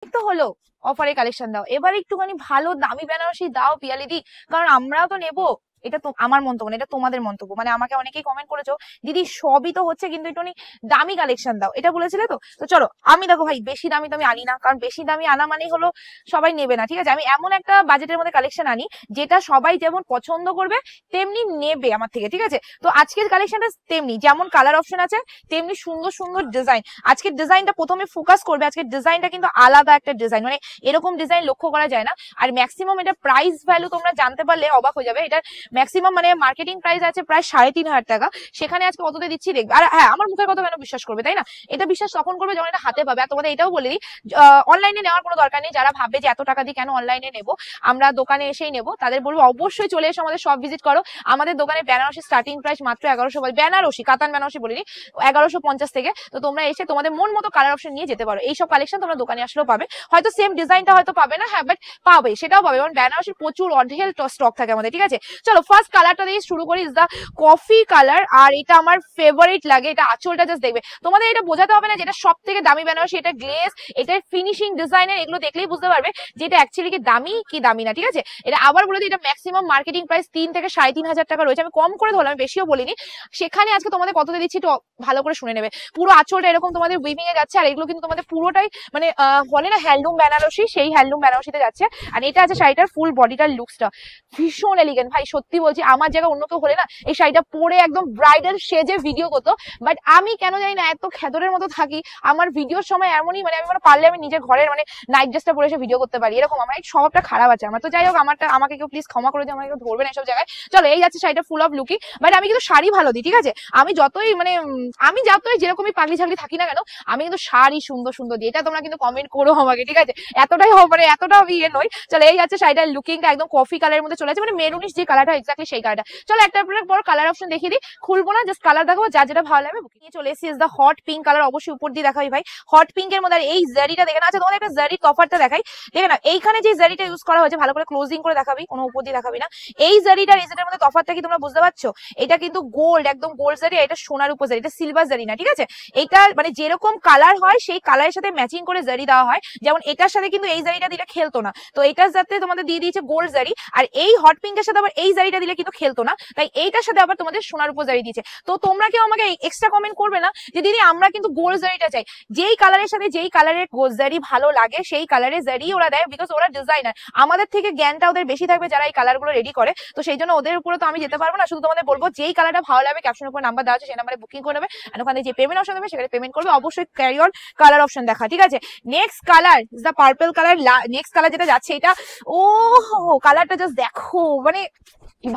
তো হলো অফারে কালেকশন দাও, এবার একটুখানি ভালো দামি বেনারসি দাও পিয়ালিদি, কারণ আমরাও তো নেবো। এটা তো আমার মন্তব্য না, এটা তোমাদের মন্তব্য। মানে আমাকে অনেকেই কমেন্ট করেছো, দিদি সবই তো হচ্ছে কিন্তু একটু দামি কালেকশন দাও, এটা বলেছিলে তো। তো চলো, আমি দেখো ভাই বেশি দামি তো আমি আনি না, কারণ বেশি দামি আনা মানেই হলো সবাই নেবে না, ঠিক আছে। আমি এমন একটা বাজেটের মধ্যে কালেকশন আনি যেটা সবাই যেমন পছন্দ করবে তেমনি নেবে আমার থেকে, ঠিক আছে। তো আজকের কালেকশনটা তেমনি, যেমন কালার অপশন আছে তেমনি সুন্দর সুন্দর ডিজাইন। আজকের ডিজাইনটা প্রথমে ফোকাস করবে, আজকের ডিজাইনটা কিন্তু আলাদা একটা ডিজাইন, মানে এরকম ডিজাইন লক্ষ্য করা যায় না। আর ম্যাক্সিমাম এটা প্রাইস ভ্যালু তোমরা জানতে পারলে অবাক হয়ে যাবে। এটা ম্যাক্সিমাম মানে মার্কেটিং প্রাইস আছে প্রায় 3,500 টাকা, সেখানে আজকে কততে দিচ্ছি দেখবে। আর হ্যাঁ, আমার মুখের কথা কেন বিশ্বাস করবে, তাই না? এটা বিশ্বাস তখন করবে যখন এটা হাতে পাবে। আর তোমাদের এটাও বলে দিই, অনলাইনে নেওয়ার কোনো দরকার নেই। যারা ভাববে যে এত টাকা দিয়ে কেন অনলাইনে নেবো, আমরা দোকানে এসেই নেবো, তাদের বলবো অবশ্যই চলে এসে আমাদের সব ভিজিট করো। আমাদের দোকানে বেনারসি স্টার্টিং প্রাইস মাত্র 1100, বেনারসি কাতান বেনারসি বলিনি, 1150 থেকে। তো তোমরা এসে তোমাদের মন মতো কালার অপশন নিয়ে যেতে পারো। এইসব কালেকশন তোমরা দোকানে আসলেও পাবে, হয়তো সেম ডিজাইনটা হয়তো পাবে না, হ্যাঁ বাট পাবে, সেটাও পাবে। কারণ বেনারসির প্রচুর অঢেল স্টক থাকে আমাদের, ঠিক আছে। চলো ফার্স্ট কালারটা দিয়ে শুরু করি, ইজ দা কফি কালার। আর এটা আমার ফেভারিট লাগে, এটা আঁচলটা জাস্ট দেখবে। তোমাদের এটা বোঝাতে হবে না যেটা সব থেকে দামি বেনারসি, এটা গ্লেজ, এটা ফিনিশিং ডিজাইনের, এগুলো দেখলেই বুঝতে পারবে যে এটা অ্যাকচুয়ালি কি দামি কি দামি না, ঠিক আছে। এটা আবার বলে দিই, এটা ম্যাক্সিমাম মার্কেটিং প্রাইস 3 থেকে 3,500 টাকা রয়েছে। আমি কম করে ধরলাম, বেশিও বলিনি। সেখানে আজকে তোমাদের কততে দিচ্ছি একটু ভালো করে শুনে নেবে। পুরো আঁচলটা এরকম তোমাদের উইভিং এ যাচ্ছে, আর এগুলো কিন্তু তোমাদের পুরোটাই মানে বলে না হ্যান্ডলুম বেনারসি, সেই হ্যান্ডলুম বেনারসিতে যাচ্ছে। আর এটা আছে শাড়িটার ফুল বডিটার লুকসটা ভীষণ এলিগেন্ট ভাই, সত্যি বলছি। আমার জায়গায় অন্য কেউ হলে না এই শাড়িটা পরে একদম ব্রাইডাল সেজে ভিডিও করতো, বাট আমি কেন জানি না এত খেদরের মতো থাকি। আমার ভিডিওর সময় এমনই, মানে আমি পারলে আমি নিজের ঘরের মানে নাইট ড্রেসটা পরে এসে ভিডিও করতে পারি, এরকম আমার এই স্বভাবটা খারাপ আছে আমার। তো যাই হোক, আমাকে কেউ প্লিজ ক্ষমা করে দিয়ে, আমাকে কেউ ধরবে না এসব জায়গায়। চলো, এই যাচ্ছে শাড়িটা ফুল অফ লুকি। বাট আমি কিন্তু শাড়ি ভালো দিই, ঠিক আছে। আমি যতই মানে আমি যতই যেরকমই পাগলি ছাগলি থাকি না কেন, আমি কিন্তু শাড়ি সুন্দর সুন্দর দিই। এটা তোমরা কিন্তু কমেন্ট করো আমাকে, ঠিক আছে। এতটাই মানে এতটাও ইয়ে নই। চলো, এই যাচ্ছে শাড়িটার লুকিংটা একদম কফি কালারের মধ্যে চলে আছে, মানে মেরুনিশ যে কালারটা এক্স্যাক্টলি সেই কালারটা। চলো একটা পর কালার অপশন দেখিয়ে দিই, খুলবো না, জাস্ট কালার দেখাবো, যা যেটা ভালো লাগবে বুকিং চলে এসেছি। Is the hot pink colour, অবশ্যই উপর দিয়ে দেখাবি ভাই। হট পিঙ্ক এর মধ্যে আর এই জারিটা দেখে না, আচ্ছা তোমাদের একটা জারি তফাতটা দেখাই, দেখে না এইখানে যে জারিটা ইউজ করা হয়েছে, ভালো করে ক্লোজিং করে দেখাবি, কোনো উপর দিয়ে দেখাবি না। এই জারিটার এই জারিটার মধ্যে তফাতটা কি তোমরা বুঝতে পারছো? এটা কিন্তু গোল্ড, একদম গোল্ড জারি, এটা সোনার উপর জারি, এটা সিলভার জারি না, ঠিক আছে। এটা মানে যেরকম কালার হয় সেই কালারের সাথে ম্যাচিং করে জারি দেওয়া হয়। যেমন এটার সাথে কিন্তু এই জারিটা দিলে খেলতো না, তো এটার সাথে তোমাদের দিয়ে দিয়েছে গোল্ড জারি। আর এই হট পিঙ্কের সাথে আবার এই জারিটা দিলে কিন্তু খেলতো না, তাই এইটার সাথে আবার তোমাদের সোনার উপর জারি দিয়েছে। তো তোমরা কেউ আমাকে এক্সট্রা কমেন্ট করবে না যে দিদি আমরা কিন্তু গোল্ড জারিটা চাই। যেই কালারের সাথে যেই কালারের গোল্ড জারি ভালো লাগে সেই কালারের জারি ওরা দেয়, বিকজ ওরা ডিজাইনার। আমাদের থেকে জ্ঞানটা ওদের বেশি থাকবে যারা এই কালার গুলো রেডি করে, তো সেই জন্য ওদের উপরে তো আমি যেতে পারবো না। শুধু তোমাদের বলবো যেই কালারটা ভালো লাগবে ক্যাপশনের উপর নাম্বার দেওয়া আছে, সেই নাম্বারে বুকিং করে নেবে। আর ওখানে যে পেমেন্ট অপশন দেবে সেখানে পেমেন্ট করবে। অবশ্যই ক্যারি অন কালার অপশন দেখা, ঠিক আছে। Next colour is the purple colour. Next colour যেটা যাচ্ছে এটা, ও কালারটা জাস্ট দেখো, মানে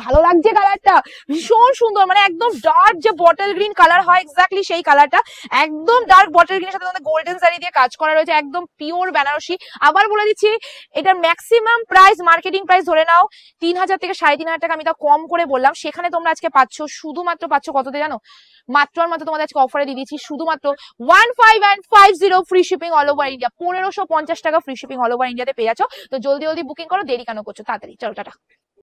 ভালো লাগছে কালারটা, ভীষণ সুন্দর। মানে একদম ডার্ক যে বটল গ্রিন কালার হয় এক্স্যাক্টলি সেই কালারটা, একদম ডার্ক বটল গ্রিনের সাথে তোমাদের গোল্ডেন জারি দিয়ে কাজ করা রয়েছে, একদম পিওর বেনারসি। আবার বলে দিচ্ছি, এটার ম্যাক্সিমাম প্রাইস মার্কেটিং প্রাইস ধরে নাও 3,000 থেকে 3,500 টাকা, আমি তা কম করে বললাম। সেখানে তোমরা আজকে পাচ্ছ শুধুমাত্র কততে জানো? মাত্র আর মাত্র তোমাদের আজকে অফারে দিয়ে দিচ্ছি শুধুমাত্র 1550 free shipping all over India. 1,550 টাকা ফ্রি শিপিং অল ওভার ইন্ডিয়াতে পেয়ে যাচ্ছ। তো জলদি জলদি বুকিং করো, দেরি কেন করছো, তাড়াতাড়ি চলো, টাটা।